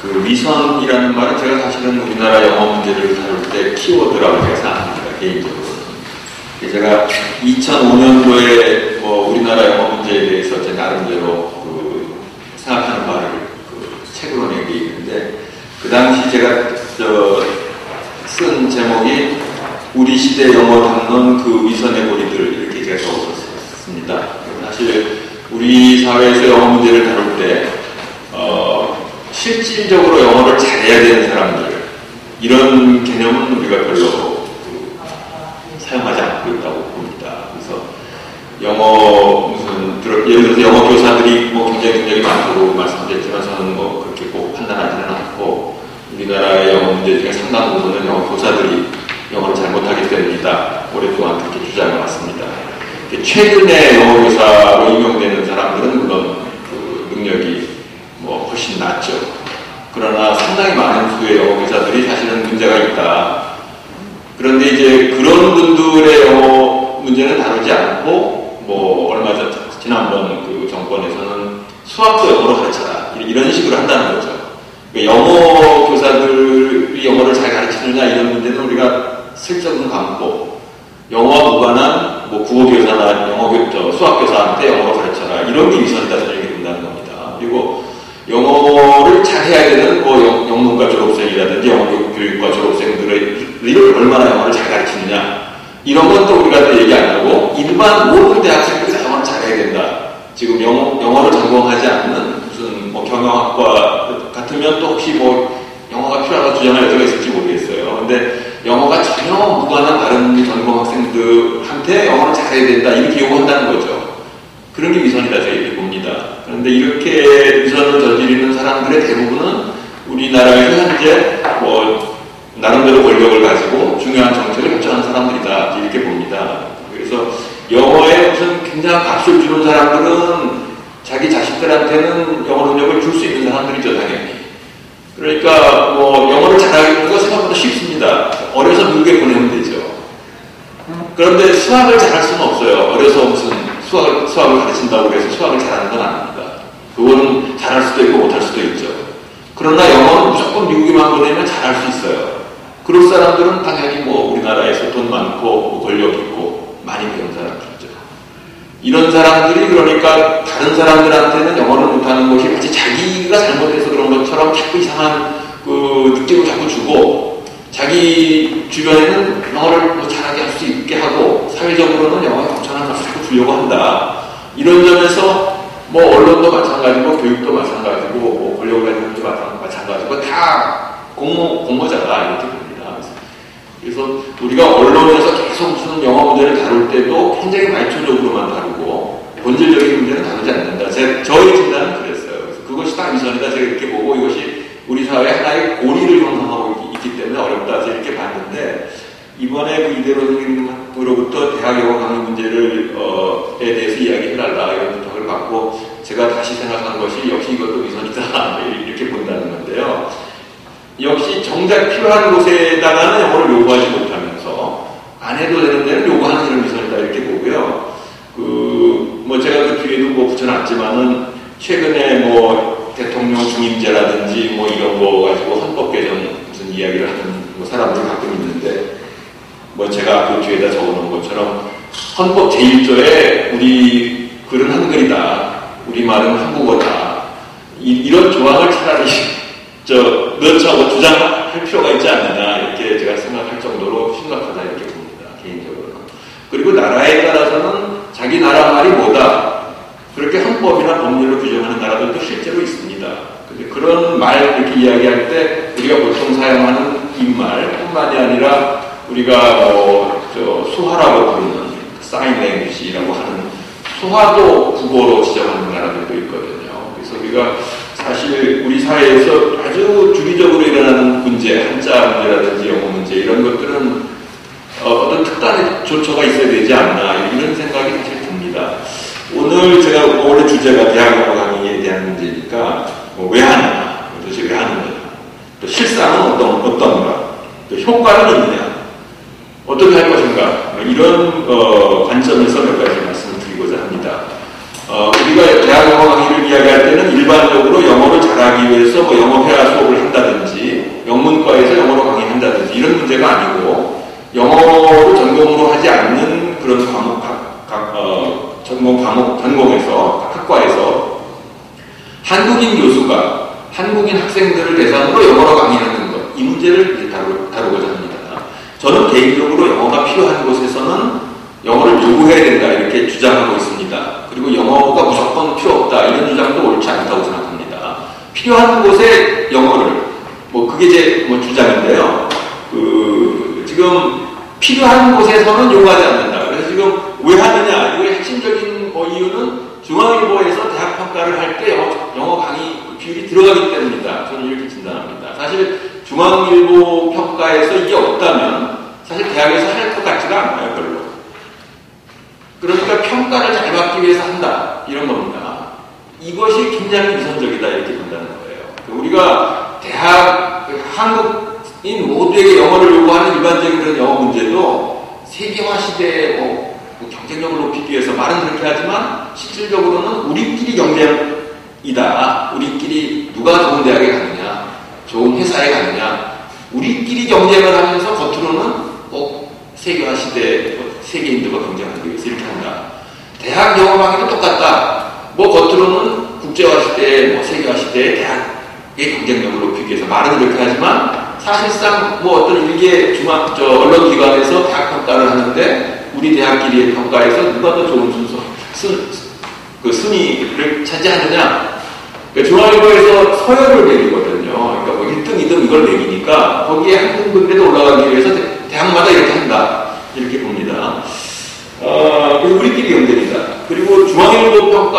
그 위선이라는 말은 제가 사실은 우리나라 영어 문제를 다룰 때 키워드라고 생각합니다. 개인적으로는. 제가 2005년도에 뭐 우리나라 영어 문제에 대해서 제 나름대로 그 생각하는 바를 그 책으로 낸 게 있는데, 그 당시 제가 쓴 제목이 우리 시대 영어 담론 그 위선의 고리들, 이렇게 제가 적었습니다. 사실 우리 사회에서 영어 문제를 다룰 때 실질적으로 영어를 잘해야 되는 사람들, 이런 개념은 우리가 별로 사용하지 않고 있다고 봅니다. 그래서 영어 예를 들어서 영어 교사들이 뭐 굉장히 많다고 말씀드렸지만 저는 뭐 그렇게 꼭 판단하지는 않고, 우리나라의 영어 문제 중에 상당 부분은 영어 교사들이 영어를 잘못하기 때문이다, 오랫동안 그렇게 주장해 왔습니다. 최근에 영어 교사로 임용되는 사람들은 물론 그 능력이 뭐 훨씬 낫죠. 그러나 상당히 많은 수의 영어 교사들이 사실은 문제가 있다. 그런데 이제 그런 분들의 영어 문제는 다루지 않고, 뭐 얼마 전 지난번 그 정권에서는 수학도 영어로 가르쳐라, 이런 식으로 한다는 거죠. 영어 교사들이 영어를 잘 가르치느냐 이런 문제는 우리가 슬쩍은 감고, 영어와 무관한 뭐 국어교사나 수학교사한테 영어로 가르쳐라, 이런 게 위선이다, 이렇게 본다는 겁니다. 그리고 영어를 잘해야 되는 뭐 영문과 졸업생이라든지 영어 교육과 졸업생들을 얼마나 영어를 잘 가르치느냐, 이런 건 또 우리가 또 얘기 안 하고, 일반 모든 대학생들이 영어를 잘해야 된다. 지금 영어를 전공하지 않는 무슨 뭐 경영학과 같으면 또 혹시 뭐 영어가 필요하다고 주장할 여자가 있을지 모르겠어요. 근데 영어가 전혀 무관한 다른 전공 학생들한테 영어를 잘해야 된다, 이렇게 요구한다는 거죠. 그런 게 위선이다, 제가 이렇게 봅니다. 그런데 이렇게 위선을 저지르는 사람들의 대부분은 우리나라에서 현재 뭐 나름대로 권력을 가지고 중요한 정책을 결정하는 사람들이다, 이렇게 봅니다. 그래서 영어에 무슨 굉장한 값을 주는 사람들은 자기 자식들한테는 영어 능력을 줄 수 있는 사람들이죠, 당연히. 그러니까 뭐 영어를 잘하는 거 생각보다 쉽습니다. 어려서 미국에 보내면 되죠. 그런데 수학을 잘할 수는 없어요. 어려서 무슨 수학을 가르친다고 해서 수학을 잘하는 건 아닙니다. 그거는 잘할 수도 있고 못할 수도 있죠. 그러나 영어는 무조건 미국에만 보내면 잘할 수 있어요. 그럴 사람들은 당연히 뭐 우리나라에서 돈 많고 뭐 권력 있고 많이 배운 사람들이죠. 이런 사람들이 그러니까 다른 사람들한테는 영어를 못하는 것이 마치 자기가 잘못해서 그런 것처럼 자꾸 이상한 그 느낌을 자꾸 주고, 자기 주변에는 영어를 뭐 잘하게 할 수 있게 하고, 사회적으로는 영어에 엄청난 값을 자꾸 주려고 한다. 이런 점에서 뭐 언론도 마찬가지고 교육도 마찬가지고 뭐 권력을 가지고 것도 마찬가지고 다 공모자다, 이렇게 봅니다. 그래서 우리가 언론에서 계속 무슨 영어 문제를 다룰 때도 굉장히 말초적으로만 다루고 본질적인 문제는 다루지 않는다. 저희 진단은 그랬어요. 그래서 그것이 딱 위선이다, 제가 이렇게 보고, 이것이 우리 사회 하나의 고리를 형성하고 있기 때문에 어렵다, 제가 이렇게 봤는데, 이번에 그 이대로 선생님으로부터 대학 영어 강의 문제를 에 대해서 이야기해달라, 이런 부탁을 받고 제가 다시 생각한 것이 역시 이것도 위선이다, 이렇게 본다는 건데요. 역시 정작 필요한 곳에다가는 영어를 요구하지 못하면서 안 해도 되는 데는 요구하는 이런 위선이다, 이렇게 보고요. 뭐 제가 그 뒤에도 뭐 붙여놨지만은 최근에 뭐 대통령 중임제라든지 뭐 이런 거 가지고 헌법 개정 무슨 이야기를 하는 뭐 사람들이 가끔 있는데, 뭐 제가 그 뒤에다 적어놓은 것처럼 헌법 제1조에 우리 글은 한글이다, 우리말은 한국어다, 이런 조항을 차라리 넣자고 주장할 필요가 있지 않느냐, 이렇게 제가 생각할 정도로 심각하다, 이렇게 봅니다, 개인적으로는. 그리고 나라에 따라서는 자기 나라 말이 뭐다, 그렇게 헌법이나 법률로 규정하는 나라들도 실제로 있습니다. 근데 그런 말 이렇게 이야기할 때 우리가 보통 사용하는 빈말뿐만이 아니라 우리가 수화라고 부르는 사인 랭귀지라고 하는 수화도 국어로 지정하는 나라들도 있거든요. 그래서 우리가 사실 우리 사회에서 아주 주기적으로 일어나는 문제, 한자 문제라든지 영어 문제, 이런 것들은 어떤 특단의 조처가 있어야 되지 않나, 이런 생각이 사실 듭니다. 오늘 제가 원래 주제가 대학 영어 강의에 대한 문제니까 왜 하느냐, 도대체 왜 하는 거냐, 또 실상은 어떤가, 또 효과는 있느냐, 어떻게 할 것인가, 이런 관점에서 몇 가지 말씀을 드리고자 합니다. 우리가 대학 영어 강의를 이야기할 때는 일반적으로 영어를 잘하기 위해서 뭐 영어 회화 수업을 그런 과목, 전공 과목, 전공에서, 각 학과에서 한국인 교수가 한국인 학생들을 대상으로 영어로 강의하는 것, 이 문제를 이제 다루고자 합니다. 저는 개인적으로 영어가 필요한 곳에서는 영어를 요구해야 된다 이렇게 주장하고 있습니다. 그리고 영어가 무조건 필요 없다 이런 주장도 옳지 않다고 생각합니다. 필요한 곳에 영어를, 그게 제 주장인데요. 지금 필요한 곳에서는 요구하지 않는다. 그래서 지금 왜 하느냐? 이거의 핵심적인 이유는 중앙일보에서 대학 평가를 할 때 영어 강의 비율이 들어가기 때문입니다. 저는 이렇게 진단합니다. 사실 중앙일보 평가에서 이게 없다면 사실 대학에서 할 것 같지가 않아요, 별로. 그러니까 평가를 잘 받기 위해서 한다, 이런 겁니다. 이것이 굉장히 위선적이다, 이렇게 본다는 거예요. 우리가 대학, 한국인 모두에게 영어를 요구하는 일반적인 그런 영어 문제도 세계화 시대에 경쟁력을 높이기 위해서 말은 그렇게 하지만 실질적으로는 우리끼리 경쟁이다. 우리끼리 누가 좋은 대학에 가느냐, 좋은 회사에 가느냐, 우리끼리 경쟁을 하면서 겉으로는 세계화 시대에 세계인들과 경쟁하기 위해서 이렇게 한다. 대학 영어 강의도 똑같다. 겉으로는 국제화 시대에, 세계화 시대에 대학의 경쟁력을 높이기 위해서 말은 그렇게 하지만 사실상 어떤 일개 언론기관에서 대학 평가를 하는데 우리 대학끼리의 평가에서 누가 더 좋은 순위를 차지하느냐. 중앙일보에서 서열을 매기거든요. 그러니까 1등, 2등 이걸 매기니까 거기에 한 군데도 올라가기 위해서 대학마다 이렇게 한다. 이렇게 봅니다. 그리고 우리끼리 연결이다. 그리고 중앙일보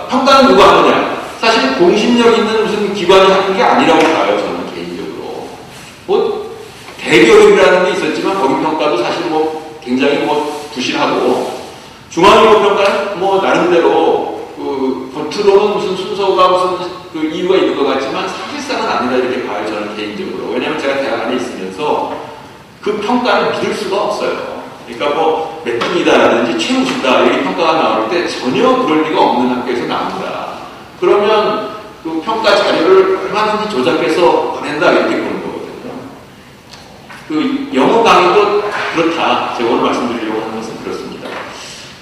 평가는 누가 하느냐. 사실 공신력 있는 무슨 기관이 하는 게 아니라고 봐요, 저는 개인적으로. 대기업이라는 게 있었지만 거기 평가도 사실 굉장히 부실하고 중앙일보 평가는 나름대로 겉으로는 무슨 순서가 무슨 이유가 있는 것 같지만 사실상은 아니다 이렇게 봐요, 저는 개인적으로. 왜냐하면 제가 대학 안에 있으면서 그 평가를 믿을 수가 없어요. 그러니까 몇 등이다라든지 최우수다 이렇게 평가가 나올 때 전혀 그럴 리가 없는 학교에서 나옵니다. 그러면 그 평가 자료를 얼마든지 조작해서 보낸다 이렇게 보는 거거든요. 영어 강의도 그렇다. 제가 오늘 말씀드리려고 하는 것은 그렇습니다.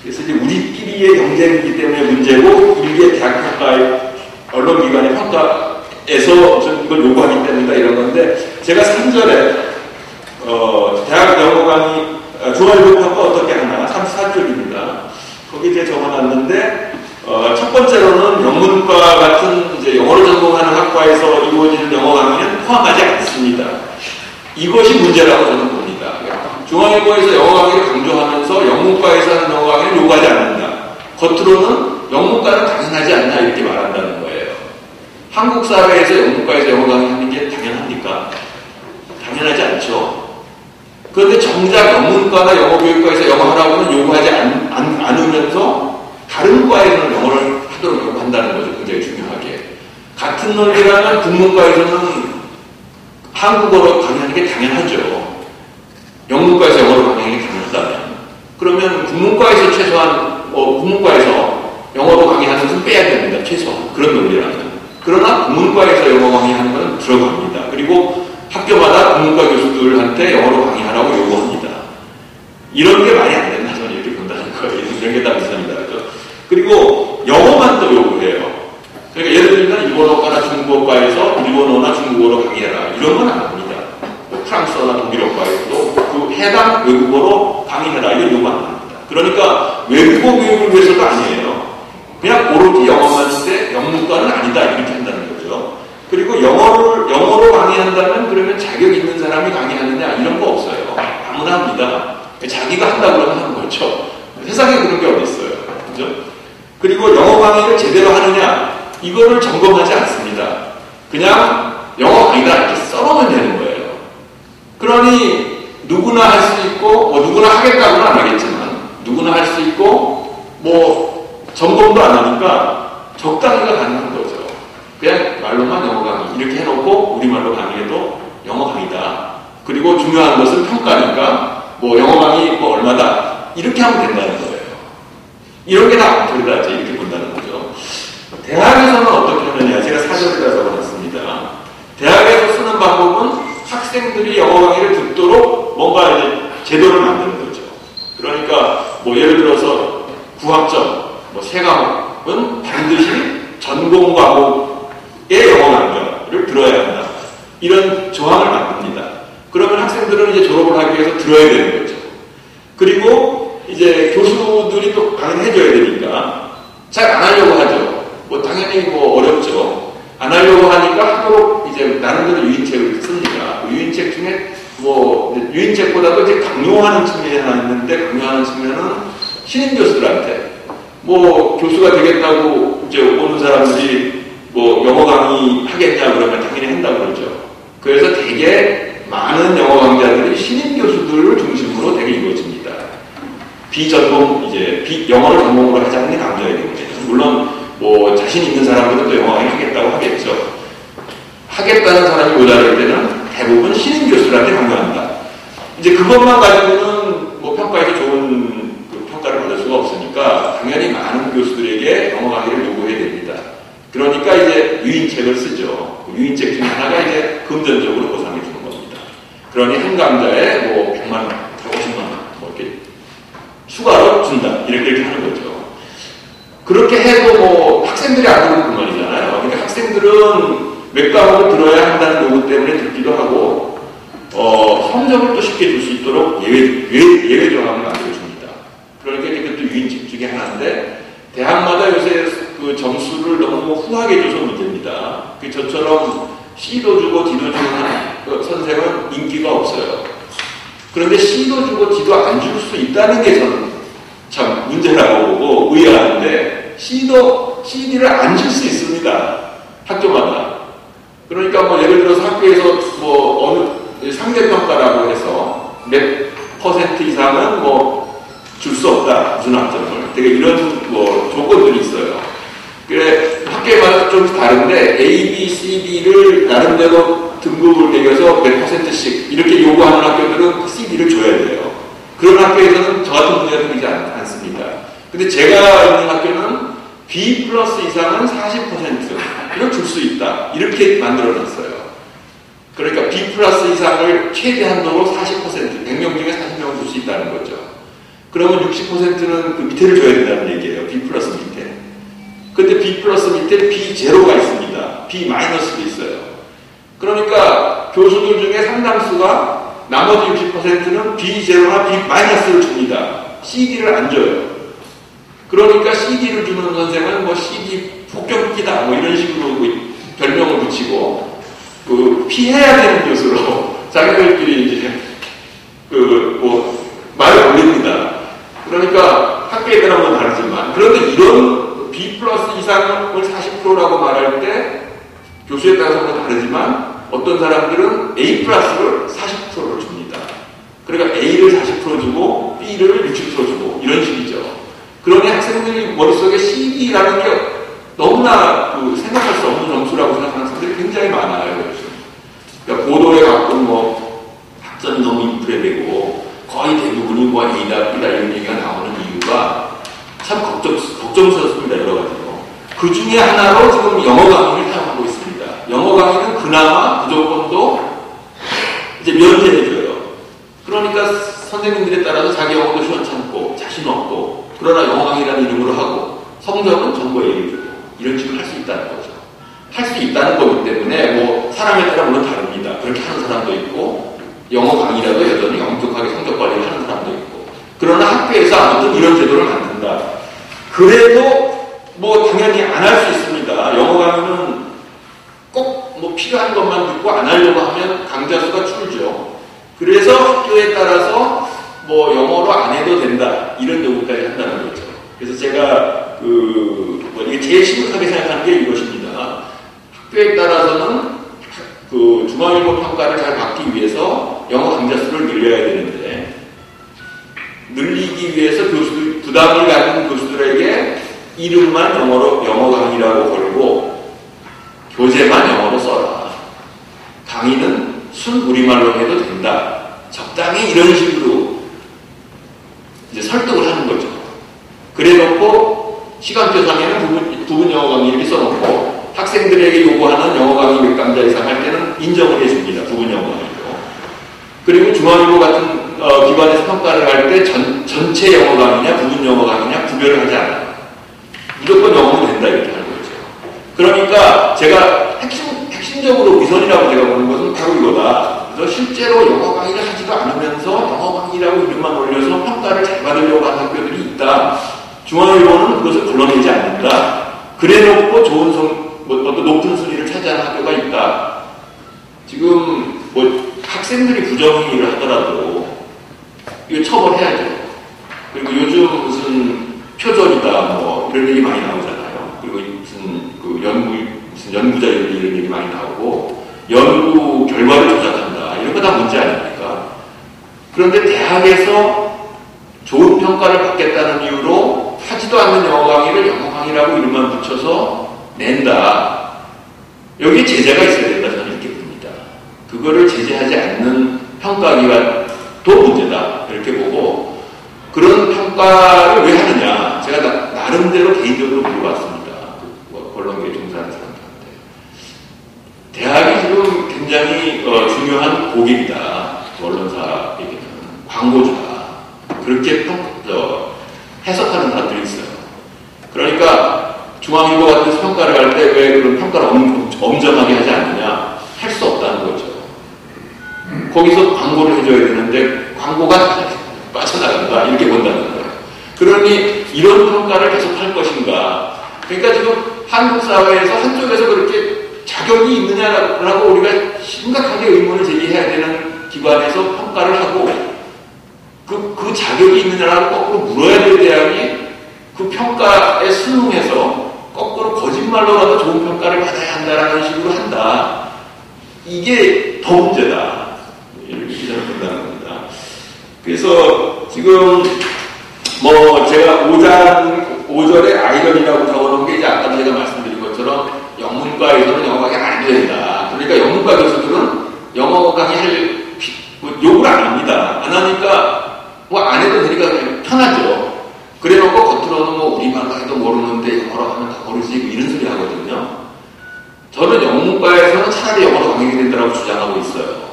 그래서 이제 우리끼리의 경쟁이기 때문에 문제고 일개 대학 평가의 언론기관의 평가에서 좀 이걸 요구하기 때문이다 이런 건데 제가 3절에 대학 영어 강의 중앙일보 평가 어떻게 하나 34쪽입니다. 거기 이제 적어놨는데 첫 번째로는 영문과 같은 이제 영어를 전공하는 학과에서 이루어지는 영어 강의는 포함하지 않습니다. 이것이 문제라고 저는 봅니다. 중앙일보에서 영어 강의를 강조하면서 영문과에서 하는 영어 강의를 요구하지 않는다. 겉으로는 영문과는 당연하지 않나 이렇게 말한다는 거예요. 한국 사회에서 영문과에서 영어 강의하는 게 당연합니까? 당연하지 않죠. 그런데 정작 영문과나 영어교육과에서 영어 하라고는 요구하지 않으면서 다른 과에서는 영어를 하도록 요구한다는 거죠. 굉장히 중요하게. 같은 논리라면 국문과에서는 한국어로 강의하는 게 당연하죠. 영문과에서 영어로 강의하는 게 당연하다면. 그러면 국문과에서 최소한 국문과에서 영어로 강의하는 것은 빼야 됩니다. 최소한. 그런 논리라면. 그러나 국문과에서 영어 강의하는 건 들어갑니다. 그리고 학교마다 국문과 교수들한테 영어로 강의하라고 요구합니다. 이런 게 말이 안 된다. 저는 이렇게 본다는 거예요. 이런 게 다 비슷합니다. 그렇죠? 그리고 영어만 또 요구해요. 그러니까 예를 들면 일본어과나 중국어과에서 일본어나 중국어로 강의해라. 이런 건 안 합니다. 프랑스어나 독일어과에서도 그 해당 외국어로 강의해라. 이건 요구 안 합니다. 그러니까 외국어 교육을 위해서도 아니에요. 그냥 오로지 영어만 쓰되 영문과는 아니다. 이렇게 한다는 거죠. 그리고 영어로 강의한다면 그러면 자격 있는 사람이 강의하느냐 이런 거 없어요. 아무나 합니다. 자기가 한다고 그러면 하는 거죠. 세상에 그런 게 어디 있어요. 그죠? 그리고 영어 강의를 제대로 하느냐 이거를 점검하지 않습니다. 그냥 영어 강의다 이렇게 써놓으면 되는 거예요. 그러니 누구나 할 수 있고 누구나 하겠다고는 안 하겠지만 누구나 할 수 있고 점검도 안 하니까 적당히가 가능한 거죠. 그냥 말로만 영어 강의 이렇게 해놓고 우리말로 강의해도 영어 강의다. 그리고 중요한 것은 평가니까 영어 강의 얼마다 이렇게 하면 된다는 거예요. 이런 게 다 엉터리다 이렇게 본다는 거죠. 대학에서는 어떻게 하느냐 제가 사전에다 적어놨습니다. 대학에서 쓰는 방법은 학생들이 영어 강의를 듣도록 뭔가 이제 제도를 만드는 거죠. 그러니까 예를 중학점, 뭐 세 과목은 반드시 전공 과목의 영어 강좌를 들어야 한다. 이런 조항을 만듭니다. 그러면 학생들은 이제 졸업을 하기 위해서 들어야 되는 거죠. 그리고 이제 교수들이 또 강의를 해줘야 되니까 잘 안 하려고 하죠. 뭐 당연히 뭐 어렵죠. 안 하려고 하니까 하도록 이제 나름대로 유인책을 씁니다. 유인책 중에 뭐 유인책보다도 이제 강요하는 측면이 하나 있는데, 강요하는 측면은 신임 교수들한테 뭐 교수가 되겠다고 이제 오는 사람들이 뭐 영어 강의 하겠냐 그러면 당연히 한다고 그러죠. 그래서 되게 많은 영어 강좌들이 신임 교수들을 중심으로 되게 이루어집니다. 비전공 이제 영어를 전공으로 하지 않는 강좌의 경우에는 물론 뭐 자신 있는 사람들은 또 영어 강의 하겠다고 하겠죠. 하겠다는 사람이 모자랄 때는 대부분 신임 교수들한테 강요한다. 이제 그것만 가지고는 뭐 평가에서 좋은 그 평가를 받을 수가 없으니까 당연히 많은 교수들에게 영어 강의를 요구해야 됩니다. 그러니까 이제 유인책을 쓰죠. 그 유인책 중에 하나가 이제 금전적으로 보상해 주는 겁니다. 그러니 한 강좌에 뭐 100만 원, 150만 원 뭐 이렇게 추가로 준다. 이렇게 하는 거죠. 그렇게 해도 뭐 학생들이 안 들은 그 말이잖아요. 그러니까 학생들은 몇 과목을 들어야 한다는 요구 때문에 듣기도 하고 성적을 또 쉽게 줄 수 있도록 예외 조항을 만들어줍니다. 그러니까 이것도 유인책 중에 하나인데 대학마다 요새 그 점수를 너무 후하게 줘서 문제입니다. 저처럼 C도 주고 D도 주는 선생은 인기가 없어요. 그런데 C도 주고 D도 안 줄 수 있다는 게 저는 참 문제라고 보고 의아한데 CD를 안 줄 수 있습니다. 학교마다. 그러니까 뭐 예를 들어서 학교에서 뭐 어느 상대평가라고 해서 몇 퍼센트 이상은 뭐 줄 수 없다. 무슨 학점을. 되게 이런 뭐 조건들이 있어요. 그래 학교마다 좀 다른데 A, B, C, D를 나름대로 등급을 매겨서 몇 퍼센트씩 이렇게 요구하는 학교들은 CD를 줘야 돼요. 그런 학교에서는 저 같은 문제가 생기지 않습니다. 근데 제가 있는 학교는 B 플러스 이상은 40%를 줄 수 있다. 이렇게 만들어놨어요. 그러니까 B 플러스 이상을 최대한도로 40%, 100명 중에 40명을 줄 수 있다는 거죠. 그러면 60%는 그 밑에를 줘야 된다는 얘기예요. B 플러스 밑에. 근데 B 플러스 밑에 B 제로가 있습니다. B 마이너스도 있어요. 그러니까 교수들 중에 상당수가 나머지 60%는 B 제로나 B 마이너스를 줍니다. CD를 안 줘요. 그러니까 CD를 주는 선생은 뭐 CD 폭격기다 뭐 이런 식으로 별명을 붙이고 그 피해야 되는 교수로 자기들끼리 이제 그 뭐 말을 올립니다. 그러니까 학교에 따라 건 다르지만 그런데 이런 B 플러스 이상을 40%라고 말할 때 교수에 따라서는 다르지만 어떤 사람들은 A 플러스를 40%를 줍니다. 그러니까 A를 40% 주고 B를 60% 주고 이런 식이죠. 그러니 학생들이 머릿속에 CD라는 게 너무나 그 생각할 수 없는 점수라고 생각하는 사람들이 굉장히 많아요. 그러니까 고도에 가끔 뭐 학점이 너무 인프레되고 거의 대부분이 뭐 A다, B다 이런 얘기가 나오는 이유가 참 걱정스럽습니다. 여러 가지로. 그 중에 하나로 지금 영어 강의를 사용하고 있습니다. 영어 강의는 그나마 무조건도 이제 면제해줘요. 그러니까 선생님들에 따라서 자기 영어도 시원찮고 자신 없고 그러나 영어 강의라는 이름으로 하고 성적은 정보에 주고 이런 식으로 할 수 있다는 거죠. 할 수 있다는 거기 때문에 뭐 사람에 따라 물론 다릅니다. 그렇게 하는 사람도 있고 영어 강의라도 여전히 엄격하게 성적 관리를 하는 사람도 있고 그러나 학교에서 아무튼 이런 제도를 만든다. 그래도 뭐 당연히 안 할 수 있습니다. 영어 강의는 꼭 뭐 필요한 것만 듣고 안 하려고 하면 강좌 수가 줄죠. 그래서 학교에 따라서 뭐 영어로 안 해도 된다 이런 요구까지 한다는 거죠. 그래서 제가 뭐 이게 제일 심각하게 생각하는 게 이것입니다. 학교에 따라서는 그 중앙일보 평가를 잘 받기 위해서 영어 강좌 수를 늘려야 되는데 늘리기 위해서 교수들 부담을 갖는 교수들에게 이름만 영어 강의라고 걸고 교재만 영어로 써라. 강의는 순 우리말로 해도 된다. 적당히 이런 식으로 이제 설득을 하는 거죠. 그래 놓고 시간표상에는 부분 영어 강의 이렇게 써놓고 학생들에게 요구하는 영어 강의 몇 강좌 이상 할 때는 인정을 해줍니다. 부분 영어 강의도. 그리고 중앙일보 같은 기관에서 평가를 할 때 전체 영어 강의냐 부분 영어 강의냐 구별을 하지 않아요. 우선이라고 제가 보는 것은 바로 이거다. 그래서 실제로 영어 강의를 하지도 않으면서 영어 강의라고 이름만 올려서 평가를 잘 받으려고 하는 학교들이 있다. 중앙일보는 그것을 걸러내지 않는다. 그래놓고 좋은 어떤 높은 순위를 차지하는 학교가 있다. 지금 뭐 학생들이 부정행위를 하더라도 이거 처벌해야죠. 그리고 요즘 무슨 표절이다 뭐 이런 얘기 많이 나오잖아요. 그리고 무슨 그 연구자 이런 얘기 많이 나오고 연구 결과를 조작한다. 이런 거 다 문제 아닙니까? 그런데 대학에서 좋은 평가를 받겠다는 이유로 하지도 않는 영어 강의를 영어 강의라고 이름만 붙여서 낸다. 여기에 제재가 있어야 된다. 저는 이렇게 봅니다. 그거를 제재하지 않는 평가기가 더 문제다. 이렇게 보고 그런 평가를 왜 하느냐. 제가 나름대로 개인적으로 물어봤습니다. 언론계에 종사하는 사람들한테. 대학이 지금 굉장히 중요한 고객이다. 언론사에게는. 광고주다. 그렇게 해석하는 사람들이 있어요. 그러니까 중앙일보 같은 데서 평가를 할 때 왜 그런 평가를 엄정하게 하지 않느냐? 할 수 없다는 거죠. 거기서 광고를 해줘야 되는데 광고가 빠져나간다. 이렇게 본다는 거예요. 그러니 이런 평가를 계속 할 것인가? 그러니까 지금 한국 사회에서 한쪽에서 그렇게 자격이 있느냐라고 우리가 심각하게 의문을 제기해야 되는 기관에서 평가를 하고 그 자격이 있느냐라고 거꾸로 물어야 될 대학이 그 평가에 순응해서 거꾸로 거짓말로라도 좋은 평가를 받아야 한다라는 식으로 한다. 이게 더 문제다. 이렇게 저는 본다는 겁니다. 그래서 지금 뭐 제가 5절에 아이러니라고 적어놓은 게 이제 아까 제가 말씀드린 것처럼 영문과에서는 영어 강의 안 해도 된다. 그러니까 영문과 교수들은 영어 강의 요구를 안 합니다. 안 하니까 뭐 안 해도 되니까 그냥 편하죠. 그래 놓고 겉으로는 뭐 우리말로 해도 모르는데 영어로 하면 다 모르지 이런 소리 하거든요. 저는 영문과에서는 차라리 영어로 강의가 된다고 주장하고 있어요.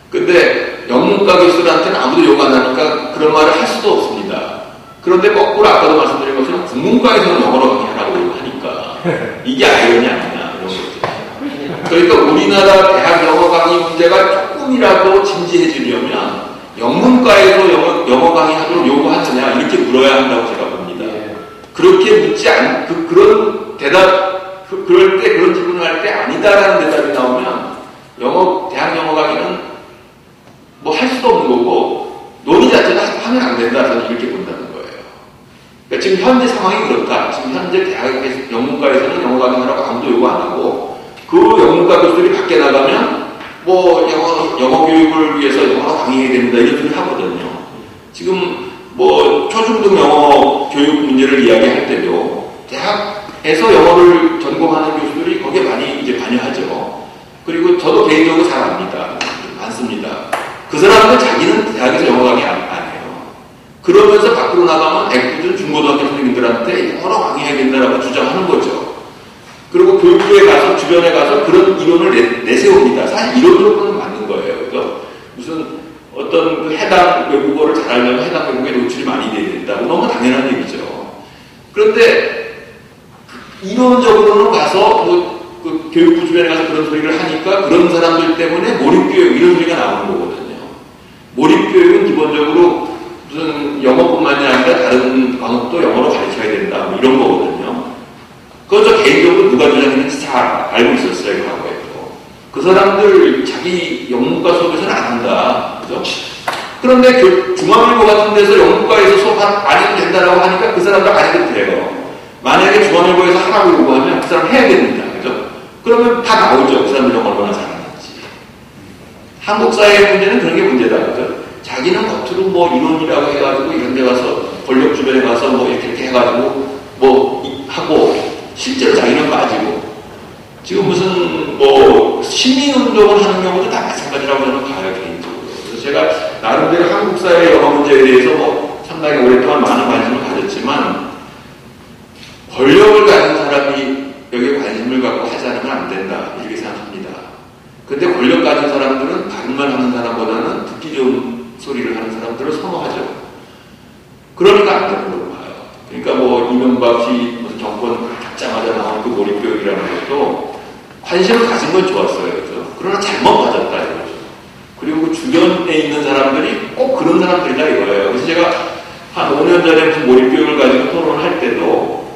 근데 영문과 교수들한테는 아무도 요구 안 하니까 그런 말을 할 수도 없습니다. 그런데 거꾸로 아까도 말씀드린 것처럼 국문과에서는 영어로 강의하라고 하니까 이게 아이러니 아니냐 이런 거죠. 그러니까 우리나라 대학 영어 강의 문제가 조금이라도 진지해지려면 영문과에서 영어 강의하도록 요구하느냐 이렇게 물어야 한다고 제가 봅니다. 그렇게 묻지 그런 대답 그럴 때 그런 질문을 할 때 아니다라는 대답이 나오면 대학 영어 강의는 뭐 할 수도 없는 거고 논의 자체가 하면 안 된다. 저는 이렇게 본다는 거예요. 그러니까 지금 현재 상황이 그렇다. 지금 현재 대학에서 영문과에서는 영어 강의하라고 아무도 요구 안 하고 그 영문과 교수들이 밖에 나가면 뭐 영어 교육을 위해서 영어로 강의해야 됩니다. 이런 소리를 하거든요. 지금 뭐 초중등 영어 교육 문제를 이야기할 때도 대학에서 영어를 전공하는 교수들이 거기에 많이 이제 관여하죠. 그리고 저도 개인적으로 잘 압니다. 많습니다. 그 사람은 자기는 대학에서 영어 강의 안 해요. 그러면서 밖으로 나가면 애꿎은 중고등학교 선생님들한테 영어로 강의해야 된다라고 주장하는 거죠. 그리고 교육부에 가서 주변에 가서 그런 이론을 내세웁니다. 사실 이론으로는 맞는 거예요. 그러니까 무슨 어떤 그 해당 외국어를 잘하려면 해당 외국어에 노출이 많이 돼야 된다고 너무 당연한 얘기죠. 그런데 이론적으로는 가서 그 교육부 주변에 가서 그런 소리를 하니까 그런 사람들 때문에 몰입교육 이런 소리가 나오는 거거든요. 몰입교육은 기본적으로 무슨 영어뿐만이 아니라 다른 과목도 영어로 가르쳐야 된다 뭐 이런 거거든요. 그것도 개인적으로 누가 주장했는지 잘 알고 있었어요. 과거에도. 그 사람들 자기 영문과 수업에서는 안 한다. 그죠? 그런데 중앙일보 같은 데서 영문과에서 수업 안 해도 된다라고 하니까 그 사람들 안 해도 돼요. 만약에 중앙일보에서 하라고 요구하면 그 사람 해야 됩니다. 그죠? 그러면 다 나오죠. 그 사람들 영어 얼마나 잘하는지. 한국 사회의 문제는 그런 게 문제다. 그죠? 자기는 겉으로 뭐 이론이라고 해가지고 이런 데 가서 권력 주변에 가서 뭐 이렇게 해가지고 뭐 하고 실제로 자기는 빠지고 지금 무슨 뭐 시민운동을 하는 경우도 다 마찬가지라고 저는 봐요. 개인적으로. 그래서 제가 나름대로 한국 사회 영어 문제에 대해서 뭐 상당히 오랫동안 많은 관심을 가졌지만 권력을 가진 사람이 여기에 관심을 갖고 하지 않으면 안 된다 이렇게 생각합니다. 근데 권력 가진 사람들은 다른 말 하는 사람보다는 듣기 좋은 소리를 하는 사람들을 선호하죠. 그러니까 안 되는 걸로 봐요. 그러니까 뭐 이명박이 무슨 정권 잡자마자 나온 그 몰입교육이라는 것도 관심을 가진 건 좋았어요. 그러나 잘못 받았다 이거죠. 그리고 그 주변에 있는 사람들이 꼭 그런 사람들이다 이거예요. 그래서 제가 한 5년 전에 무슨 몰입교육을 가지고 토론할 때도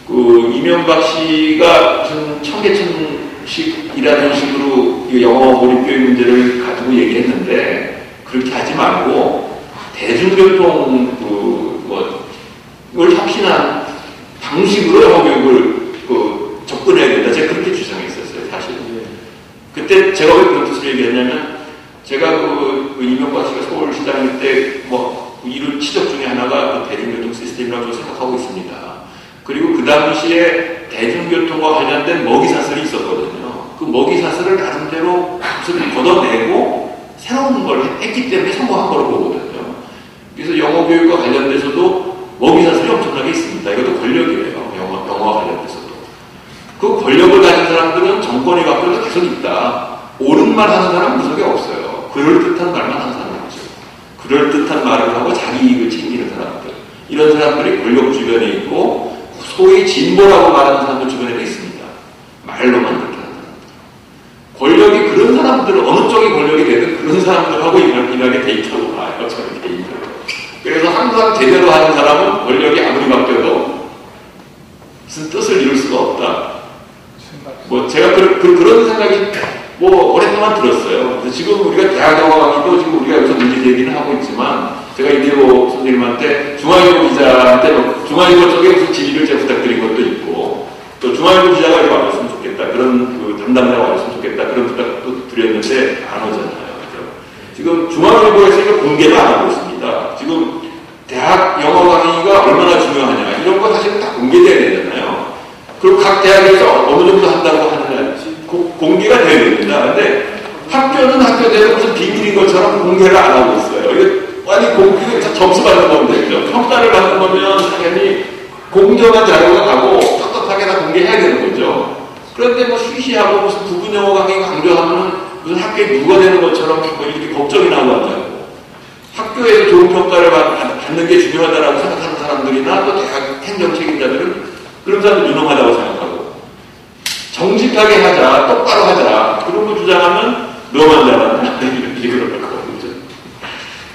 그 이명박 씨가 무슨 청계천식이라는 식으로 이 영어 몰입교육 문제를 가지고 얘기했는데 그렇게 하지 말고 대중교통 을 혁신한 방식으로 영어 교육을 접근해야 된다. 제가 그렇게 주장했었어요, 사실. 그때 제가 왜 그런 뜻을 얘기했냐면, 제가 이명박 씨가 서울시장 때 이룬 치적 중에 하나가 그 대중교통 시스템이라고 생각하고 있습니다. 그리고 그 당시에 대중교통과 관련된 먹이사슬이 있었거든요. 그 먹이사슬을 나름대로 걷어내고 새로운 걸 했기 때문에 성공한 거로 보거든요. 그래서 영어 교육과 관련돼서도 먹이사슬이 엄청나게 있습니다. 이것도 권력이에요. 영어와 관련돼서도. 그 권력을 가진 사람들은 정권이 바뀌어도 계속 있다. 옳은 말 하는 사람은 구석에 없어요. 그럴듯한 말만 하는 사람이죠. 그럴듯한 말을 하고 자기 이익을 챙기는 사람들. 이런 사람들이 권력 주변에 있고 소위 진보라고 말하는 사람들 주변에 있습니다. 말로만 그렇게 하는 사람들. 권력이 그런 사람들은 어느 쪽이 권력이 되든 그런 사람들하고 일하게 돼 있다고 봐요. 저는 개인적으로. 그래서 항상 제대로 하는 사람은 권력이 아무리 바뀌어도 무슨 뜻을 이룰 수가 없다. 제가 그런 생각이 오랫동안 들었어요. 그래서 지금 우리가 대학 영어 강의도 지금 우리가 여기서 문제 제기는 하고 있지만 제가 이대호 선생님한테 중앙일보 기자한테 중앙일보 쪽에 무슨 질의를 제가 부탁드린 것도 있고 또 중앙일보 기자가 이거 와줬으면 좋겠다. 그런 담당자가 와줬으면 좋겠다. 그런 부탁도 드렸는데 안 오잖아요. 지금 중앙일보에서 이거 공개를 안 하고 있습니다. 지금 대학 영어 강의가 얼마나 중요하냐 이런 거 사실은 다 공개돼야 되잖아요. 그리고 각 대학에서 어느 정도 한다고 하느냐 공개가 돼야 됩니다. 근데 학교는 학교대로 무슨 비밀인 것처럼 공개를 안 하고 있어요. 이거 아니 공개 점수 받는 건데 그죠? 평가를 받는 거면 당연히 공정한 자료가 가고 떳떳하게 다 공개해야 되는 거죠. 그런데 쉬쉬하고 무슨 부분 영어 강의 강조하면 무슨 학교에 누가 되는 것처럼 이렇게 걱정이 나고 한다고. 학교에서 좋은 평가를 받는 게 중요하다고 생각하는 사람들이나 또 대학 행정 책임자들은 그런 사람들 유능하다고 생각하고 정직하게 하자, 똑바로 하자 그런 거 주장하면 너만 잘한다 이렇게 그럴 거거든요.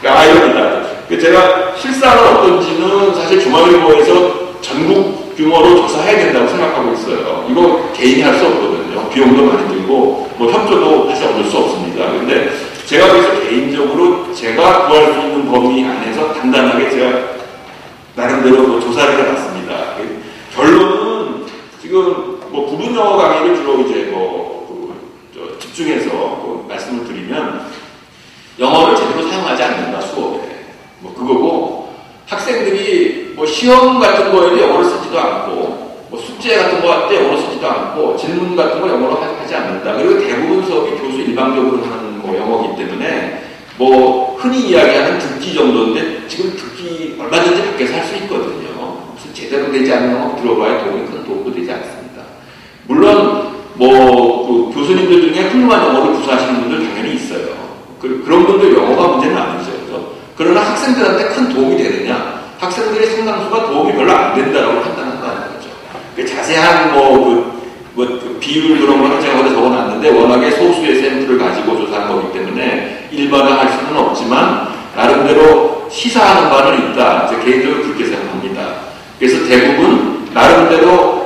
그러니까 아이러니다. 제가 실상은 어떤지는 사실 중앙일보에서 전국 규모로 조사해야 된다고 생각하고 있어요. 이거 개인이 할 수 없거든요. 비용도 많이 들고 협조도 사실 얻을 수 없습니다. 근데 제가 그래서 개인적으로 제가 구할 수 있는 범위 안에서 단단하게 제가 나름대로 조사를 해봤습니다. 결론은 지금 부분 영어 강의를 주로 이제 집중해서 말씀을 드리면 영어를 제대로 사용하지 않는다 수업에 그거고 학생들이 시험 같은 거에도 영어를 쓰지도 않고 숙제 같은 거 할 때 영어로 쓰지도 않고 질문 같은 거 영어로 하지 않는다. 그리고 대부분 수업이 교수 일방적으로 하는 영어이기 때문에 흔히 이야기하는 듣기 정도인데 지금 듣기 얼마든지 밖에서 할 수 있거든요. 무슨 제대로 되지 않는 영어 들어봐야 큰 도움도 되지 않습니다. 물론 교수님들 중에 훌륭한 영어를 구사하시는 분들 당연히 있어요. 그런 분들 영어가 문제는 아니죠. 그러나 학생들한테 큰 도움이 되느냐? 학생들의 상당수가 도움이 별로 안 된다고 판단한다는 거죠. 자세한 비율 그런 거는 제가 어디 적어놨는데 워낙에 소수의 샘플을 가지고 조사한 거기 때문에 일반화할 수는 없지만 나름대로 시사하는 바는 있다. 제 개인적으로 그렇게 생각합니다. 그래서 대부분 나름대로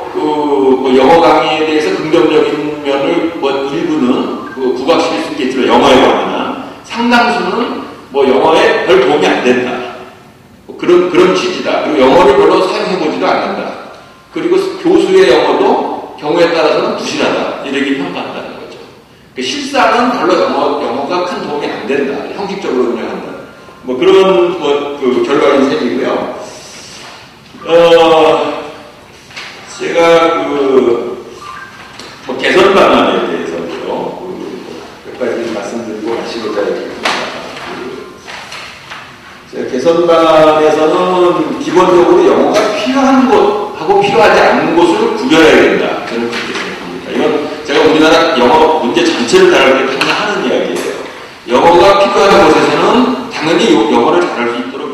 영어 강의에 대해서 긍정적인 면을 일부는 부각시킬 수 있겠지만 영어에 관한 상당수는 영어에 별 도움이 안 된다. 그런 취지다. 그리고 영어를 별로 사용해보지도 않는다. 그리고 교수의 영어도 경우에 따라서는 부실하다. 이렇게 평가한다는 거죠. 실상은 별로 영어가 큰 도움이 안 된다. 형식적으로 운영한다. 그런 결과인 셈이고요. 제가 개선 방안에 대해서요. 몇 가지 말씀드리고 마치고자 했습니다. 개선 방안에서는 기본적으로 영어가 필요한 곳하고 필요하지 않은 곳을 구별해야 된다. 저는 그렇게 생각합니다. 이건 제가 우리나라 영어 문제 전체를 다룰 때 항상 하는 이야기예요. 영어가 필요한 곳에서는 당연히 영어를 잘할 수 있도록